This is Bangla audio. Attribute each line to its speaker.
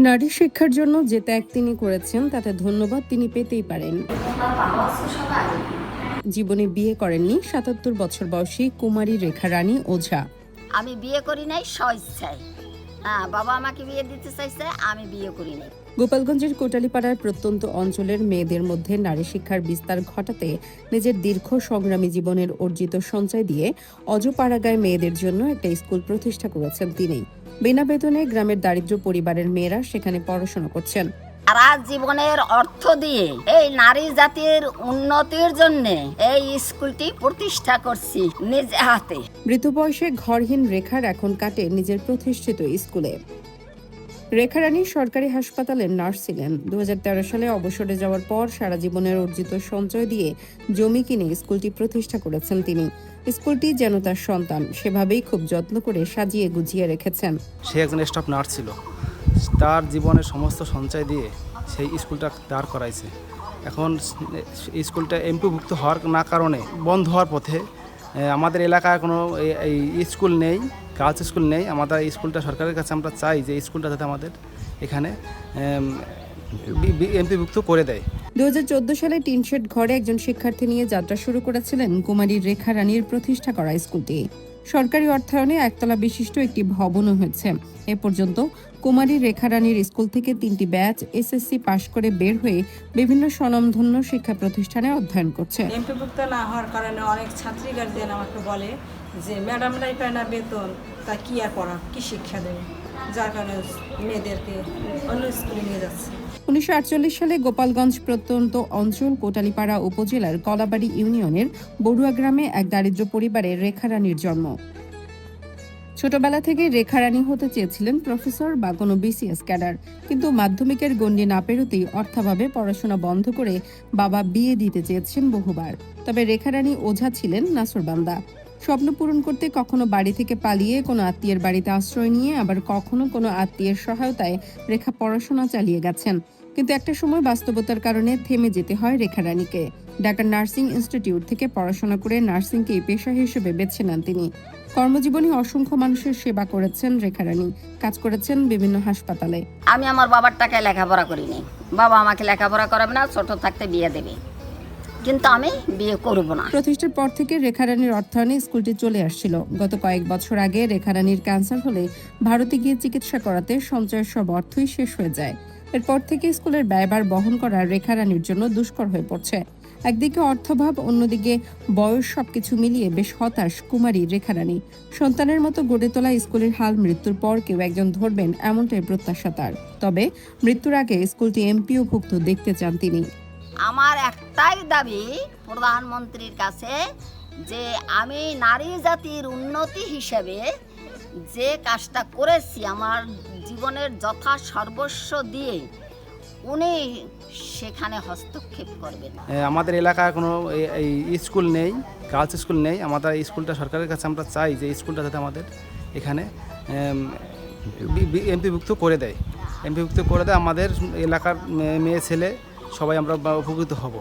Speaker 1: নারী শিক্ষার জন্য যে ত্যাগ তিনি করেছেন তাতে ধন্যবাদ তিনি পেতেই পারেন। জীবনে বিয়ে করেননি ৭৭ বছর বয়সী কুমারী রেখা রানী ওঝা।
Speaker 2: আমি বিয়ে করি নাই স্বইচ্ছায়। বাবা আমাকে বিয়ে দিতে চাইছে, আমি বিয়ে করি নাই।
Speaker 1: গোপালগঞ্জের কোটালীপাড়ার প্রত্যন্ত অঞ্চলের মেয়েদের মধ্যে নারী শিক্ষার বিস্তার ঘটাতে নিজের দীর্ঘ সংগ্রামী জীবনের অর্জিত সঞ্চয় দিয়ে অজপাড়াগায় মেয়েদের জন্য একটা স্কুল প্রতিষ্ঠা করেছেন তিনি। বিনা বেতনে গ্রামের দারিদ্র পরিবারের মেয়েরা সেখানে পড়াশোনা করছেন।
Speaker 2: সারা জীবনের অর্থ দিয়ে এই নারী জাতির উন্নতির জন্য এই স্কুলটি প্রতিষ্ঠা করছি নিজ হাতে।
Speaker 1: মৃত বয়সে ঘরহীন রেখার এখন কাটে নিজের প্রতিষ্ঠিত স্কুলে। রেখা রানী সরকারি হাসপাতালের নার্স ছিলেন। 2013 সালে অবসরে যাওয়ার পর সারা জীবনের অর্জিত সঞ্চয় দিয়ে জমি কিনে স্কুলটি প্রতিষ্ঠা করেছেন তিনি। স্কুলটি যেন তার সন্তান, সেভাবেই খুব যত্ন করে সাজিয়ে গুছিয়ে রেখেছেন।
Speaker 3: সে একজন স্টাফ নার্স ছিল, তার জীবনের সমস্ত সঞ্চয় দিয়ে সেই স্কুলটা দাঁড় করাইছে। এখন স্কুলটা এমপিভুক্ত হওয়ার না কারণে বন্ধ হওয়ার পথে। আমাদের এলাকায় কোনো এই স্কুল নেই, গার্লস স্কুল নেই। আমাদের এই স্কুলটা সরকারের কাছে আমরা চাই যে স্কুলটা যাতে আমাদের এখানে এমপিভুক্ত করে দেয়।
Speaker 1: 2014 সালে টিনশেড ঘরে একজন শিক্ষার্থী নিয়ে যাত্রা শুরু করেছিলেন কুমারী রেখা রানীর প্রতিষ্ঠা করা স্কুলটি। সরকারি অর্থায়নে একতলা বিশিষ্ট একটি ভবনও হয়েছে। এ পর্যন্ত কুমারী রেখা রানীর স্কুল থেকে 3টি ব্যাচ এসএসসি পাশ করে বের হয়ে বিভিন্ন স্বনামধন্য শিক্ষা প্রতিষ্ঠানে অধ্যয়ন করছে।
Speaker 4: এমপিভুক্ত না হওয়ার কারণে অনেক ছাত্রী গার্জিয়ান আমাকে বলে যে ম্যাডামরাই পায় না বেতন, তা কি আর পড়া, কি শিক্ষা দেবে, যার কারণে মেয়েদেরকে অন্য স্কুলে নিয়ে যাচ্ছে।
Speaker 1: 1948 সালে গোপালগঞ্জ প্রত্যন্ত অঞ্চল কোটালীপাড়া উপজেলার কলাবাড়ি ইউনিয়নের বড়ুয়া গ্রামে এক দারিদ্র পরিবারে রেখা রানীর জন্ম। ছোটবেলা থেকে রেখা রানী হতে চেয়েছিলেন প্রফেসর বা কোনো বিসিএস ক্যাডার, কিন্তু মাধ্যমিকের গণ্ডি না পেরোতেই অর্থাভাবে পড়াশোনা বন্ধ করে বাবা বিয়ে দিতে চেয়েছেন বহুবার। তবে রেখা রানী ওঝা ছিলেন নাসরবান্দা। স্বপ্ন পূরণ করতে কখনো বাড়ি থেকে পালিয়ে কোনো আত্মীয়ের বাড়িতে আশ্রয় নিয়ে, আবার কখনো কোনো আত্মীয়ের সহায়তায় রেখা পড়াশোনা চালিয়ে গেছেন। কিন্তু একটা সময় বাস্তবতার কারণে থেমে যেতে হয় রেখা রানীকে। ঢাকা নার্সিং ইনস্টিটিউট থেকে পড়াশোনা করে নার্সিংকে পেশা হিসেবে বেছে নেন তিনি। কর্মজীবনে অসংখ্য মানুষের সেবা করেছেন রেখা রানী, কাজ করেছেন বিভিন্ন হাসপাতালে।
Speaker 2: আমি আমার বাবার টাকায় লেখাপড়া করিনি। বাবা আমাকে লেখাপড়া করাবে না, ছোট থাকতে বিয়ে দেবে, কিন্তু আমি বিয়ে করব না।
Speaker 1: প্রতিষ্ঠার পর থেকে রেখা রানীর অর্থায়নে স্কুলটি চলে আসছিল। গত কয়েক বছর আগে রেখা রানীর ক্যান্সার হলে ভারতে গিয়ে চিকিৎসা করাতে সঞ্চয়ের সব অর্থই শেষ হয়ে যায়। এরপর থেকে স্কুলের ব্যয়ভার বহন করা রেখা রানীর জন্য দুষ্কর হয়ে পড়ছে। একদিকে অর্থভাব, অন্যদিকে বয়স, সবকিছু মিলিয়ে বেশ হতাশ কুমারী রেখা রানী। সন্তানের মতো গড়ে তোলা স্কুলের হাল মৃত্যুর পর কেউ একজন ধরবেন, এমনটাই প্রত্যাশা তার। তবে মৃত্যুর আগে স্কুলটি এমপিওভুক্ত দেখতে চান তিনি।
Speaker 2: আমার একটাই দাবি প্রধানমন্ত্রীর কাছে, যে আমি নারী জাতির উন্নতি হিসেবে যে কাজটা করেছি, আমার জীবনের যথা সর্বস্ব দিয়ে উনি সেখানে হস্তক্ষেপ করবেন।
Speaker 3: আমাদের এলাকায় কোনো এই স্কুল নেই, গার্লস স্কুল নেই। আমাদের এই স্কুলটা সরকারের কাছে আমরা চাই যে স্কুলটা যাতে আমাদের এখানে এমপিভুক্ত করে দেয়। আমাদের এলাকার মেয়ে ছেলে সবাই আমরা উপকৃত হব।